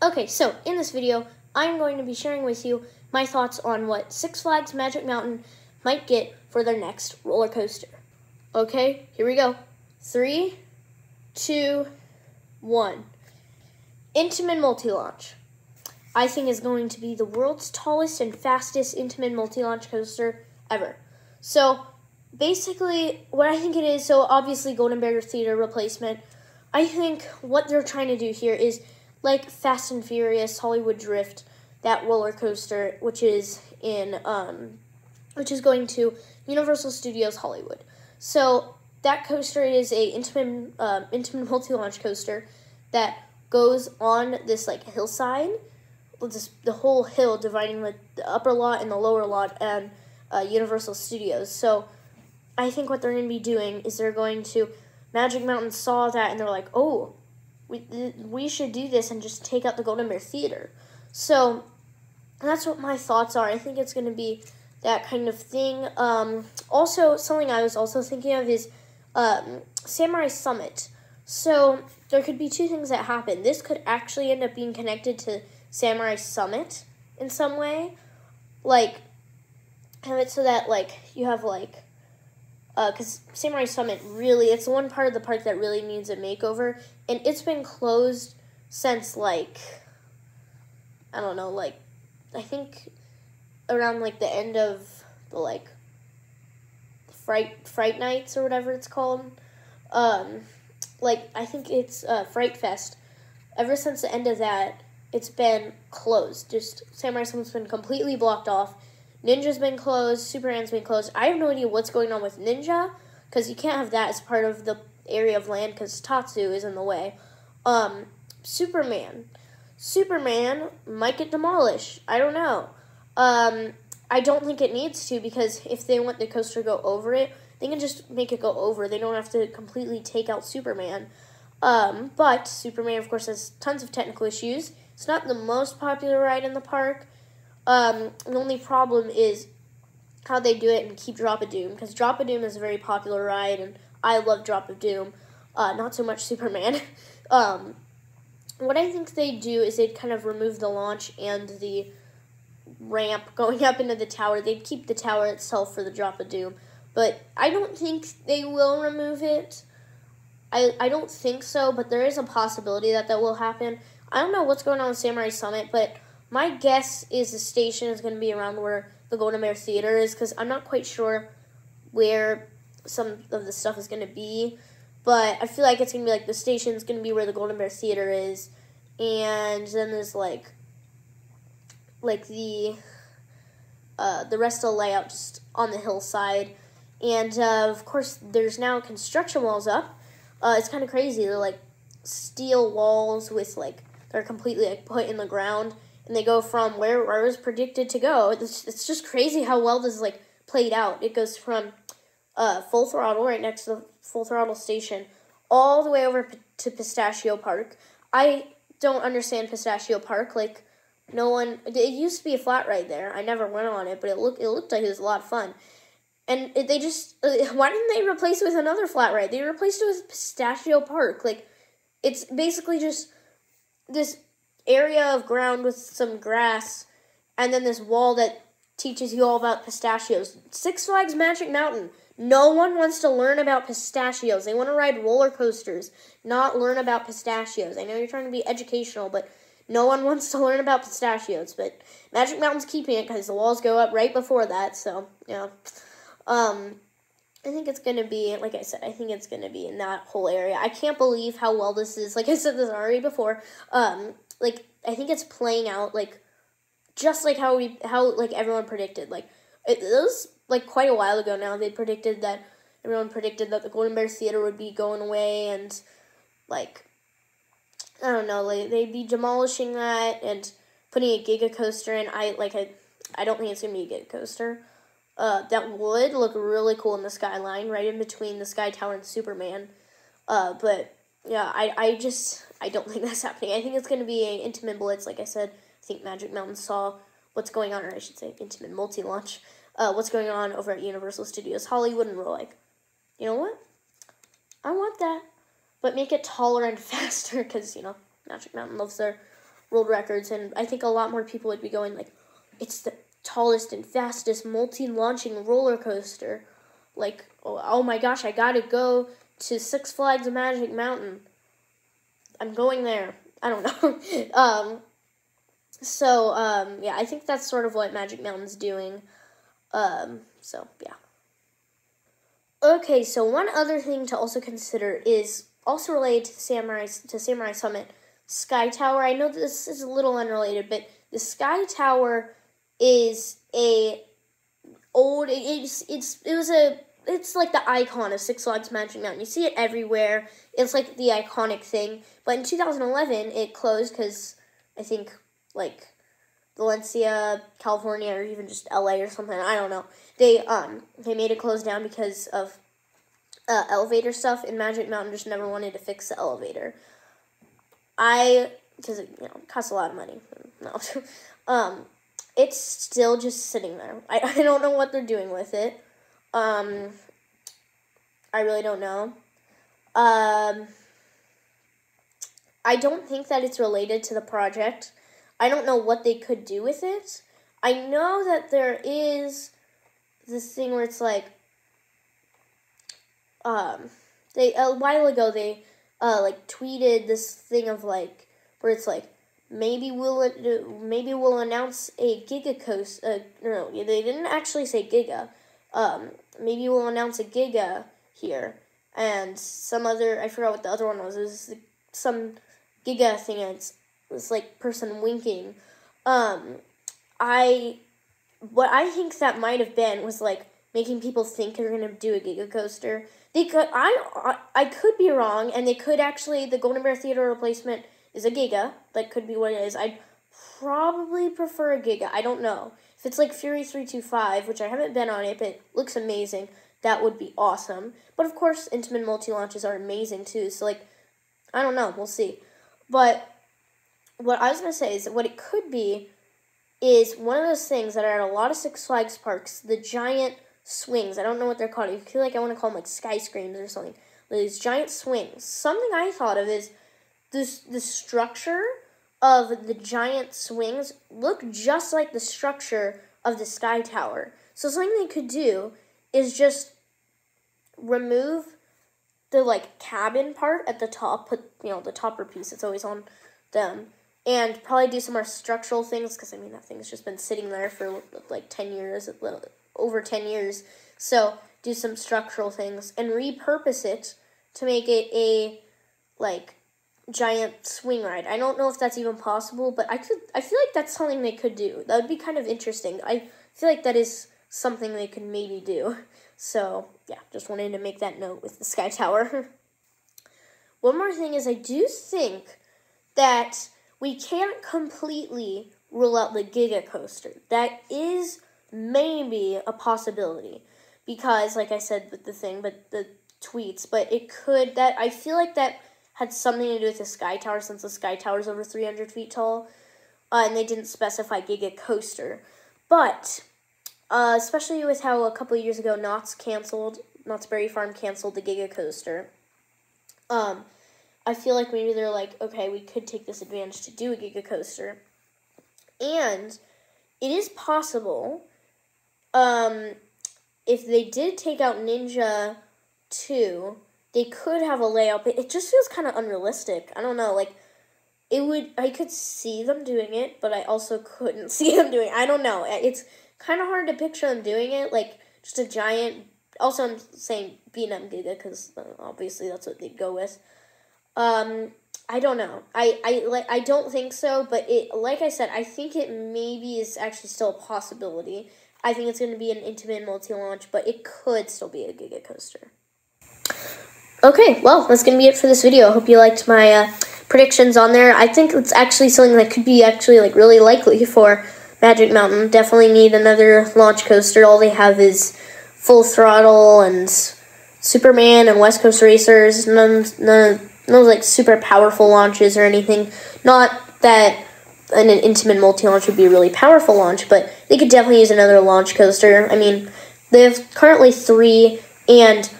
Okay, so in this video, I'm going to be sharing with you my thoughts on what Six Flags Magic Mountain might get for their next roller coaster. Okay, here we go. 3, 2, 1. Intamin Multi-Launch. I think is going to be the world's tallest and fastest Intamin Multi-Launch coaster ever. So, basically, what I think it is, so obviously Golden Bear Theater replacement, I think what they're trying to do here is like Fast and Furious Hollywood Drift, that roller coaster, which is going to Universal Studios Hollywood. So that coaster is a Intamin multi-launch coaster that goes on this like hillside, the whole hill dividing the upper lot and the lower lot and Universal Studios. So I think what they're going to be doing is they're going to Magic Mountain saw that and they're like, oh, we should do this and just take out the Golden Bear Theater. So that's what my thoughts are. I think it's going to be that kind of thing. Also, something I was also thinking of is Samurai Summit. So there could be two things that happen. This could actually end up being connected to Samurai Summit in some way. Like, have it so that, like, you have, like, because Samurai Summit really, it's the one part of the park that really needs a makeover, and it's been closed since, like, I don't know, like, I think around, like, the end of the, like, Fright Nights or whatever it's called. Like, I think it's Fright Fest. Ever since the end of that, it's been closed. Just Samurai Summit's been completely blocked off. Ninja's been closed. Superman's been closed. I have no idea what's going on with Ninja, because you can't have that as part of the area of land, because Tatsu is in the way. Superman might get demolished. I don't know. I don't think it needs to, because if they want the coaster to go over it, they can just make it go over. They don't have to completely take out Superman. But Superman, of course, has tons of technical issues. It's not the most popular ride in the park. The only problem is how they do it and keep Drop of Doom, because Drop of Doom is a very popular ride, and I love Drop of Doom. Not so much Superman. What I think they do is they'd kind of remove the launch and the ramp going up into the tower. They'd keep the tower itself for the Drop of Doom, but I don't think they will remove it. I don't think so, but there is a possibility that will happen. I don't know what's going on with Samurai Summit, but my guess is the station is going to be around where the Golden Bear Theater is, because I'm not quite sure where some of the stuff is going to be. But I feel like it's going to be like the station's going to be where the Golden Bear Theater is. And then there's like the rest of the layout just on the hillside. And of course, there's now construction walls up. It's kind of crazy. They're like steel walls with like, they're completely like put in the ground. And they go from where it was predicted to go. It's just crazy how well this is like played out. It goes from Full Throttle, right next to the Full Throttle station, all the way over to Pistachio Park. I don't understand Pistachio Park. Like, no one. It used to be a flat ride there. I never went on it, but it looked like it was a lot of fun. And they just, why didn't they replace it with another flat ride? They replaced it with Pistachio Park. Like, it's basically just this area of ground with some grass, and then this wall that teaches you all about pistachios. Six Flags Magic Mountain. No one wants to learn about pistachios. They want to ride roller coasters, not learn about pistachios. I know you're trying to be educational, but no one wants to learn about pistachios. But Magic Mountain's keeping it because the walls go up right before that. So, yeah. I think it's going to be, like I said, I think it's going to be in that whole area. I can't believe how well this is. Like I said this already before. Like, I think it's playing out, like, just like how everyone predicted. Like, it was, like, quite a while ago now. Everyone predicted that the Golden Bear Theater would be going away, and, like, I don't know, like, they'd be demolishing that and putting a Giga Coaster in. I don't think it's going to be a Giga Coaster. That would look really cool in the skyline, right in between the Sky Tower and Superman. But, yeah, I don't think that's happening. I think it's going to be an Intamin Blitz, like I said. I think Magic Mountain saw what's going on, or I should say Intamin Multi-Launch, what's going on over at Universal Studios Hollywood, and we're like, you know what? I want that. But make it taller and faster, because, Magic Mountain loves their world records, and I think a lot more people would be going like, it's the tallest and fastest multi-launching roller coaster. Like, oh my gosh, I gotta go to Six Flags Magic Mountain. I'm going there. I don't know. Yeah, I think that's sort of what Magic Mountain's doing. Yeah. Okay, so one other thing to also consider is also related to Samurai Summit, Sky Tower. I know this is a little unrelated, but the Sky Tower is it's like the icon of Six Flags Magic Mountain. You see it everywhere. It's like the iconic thing. But in 2011, it closed because I think like Valencia, California, or even just LA or something. I don't know. They made it close down because of elevator stuff, and Magic Mountain just never wanted to fix the elevator. Because it costs a lot of money. No. It's still just sitting there. I don't know what they're doing with it. I really don't know. I don't think that it's related to the project. I don't know what they could do with it. I know that there is this thing where it's like, they a while ago they like tweeted this thing of like where it's like maybe we'll announce a Giga Coaster. No, they didn't actually say Giga. Maybe we'll announce a Giga here, and some other, I forgot what the other one was. It was some Giga thing, and it's this like person winking. What I think that might have been was like making people think they're gonna do a Giga Coaster. They could, I could be wrong, and they could actually, the Golden Bear Theater replacement is a Giga. That could be what it is. I'd probably prefer a Giga. I don't know. If it's like Fury 325, which I haven't been on it, but it looks amazing, that would be awesome. But of course, Intamin multi-launches are amazing too, so like, I don't know, we'll see. But what I was going to say is that what it could be is one of those things that are at a lot of Six Flags parks, the giant swings. I don't know what they're called. I feel like I want to call them like sky screens or something. These giant swings. Something I thought of is the structure of the giant swings look just like the structure of the Sky Tower. So something they could do is just remove the like cabin part at the top, put the topper piece that's always on them, and probably do some more structural things, because I mean that thing's just been sitting there for like 10 years, over 10 years. So do some structural things and repurpose it to make it a like giant swing ride. I don't know if that's even possible, but I feel like that's something they could do. That would be kind of interesting. I feel like that is something they could maybe do. So yeah, just wanted to make that note with the Sky Tower. One more thing is I do think that we can't completely rule out the Giga Coaster. That is maybe a possibility, because like I said with the thing, but the tweets, but it could, that I feel like that had something to do with the Sky Tower, since the Sky Tower is over 300 feet tall, and they didn't specify Giga Coaster. But especially with how a couple of years ago Knott's Berry Farm canceled the Giga Coaster, I feel like maybe they're like, okay, we could take this advantage to do a Giga Coaster. And it is possible, if they did take out Ninja 2, they could have a layout, but it just feels kind of unrealistic. I don't know, like, I could see them doing it, but I also couldn't see them doing it. I don't know. It's kind of hard to picture them doing it, like, just a giant, also I'm saying B&M Giga, because obviously that's what they'd go with. I don't know. I don't think so, but like I said, I think it maybe is actually still a possibility. I think it's going to be an Intamin multi-launch, but it could still be a Giga Coaster. Okay, well, that's going to be it for this video. I hope you liked my predictions on there. I think it's actually something that could be actually like really likely for Magic Mountain. Definitely need another launch coaster. All they have is Full Throttle and Superman and West Coast Racers. None like super powerful launches or anything. Not that an Intamin multi-launch would be a really powerful launch, but they could definitely use another launch coaster. I mean, they have currently 3, and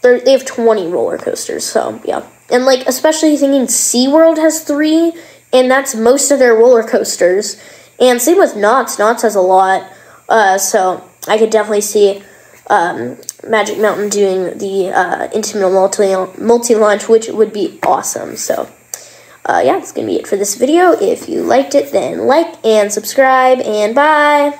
they have 20 roller coasters, so yeah. And like, especially thinking SeaWorld has 3, and that's most of their roller coasters. And same with Knott's. Knott's has a lot, so I could definitely see Magic Mountain doing the Intaminable multi-launch, which would be awesome. So, yeah, that's going to be it for this video. If you liked it, then like and subscribe, and bye!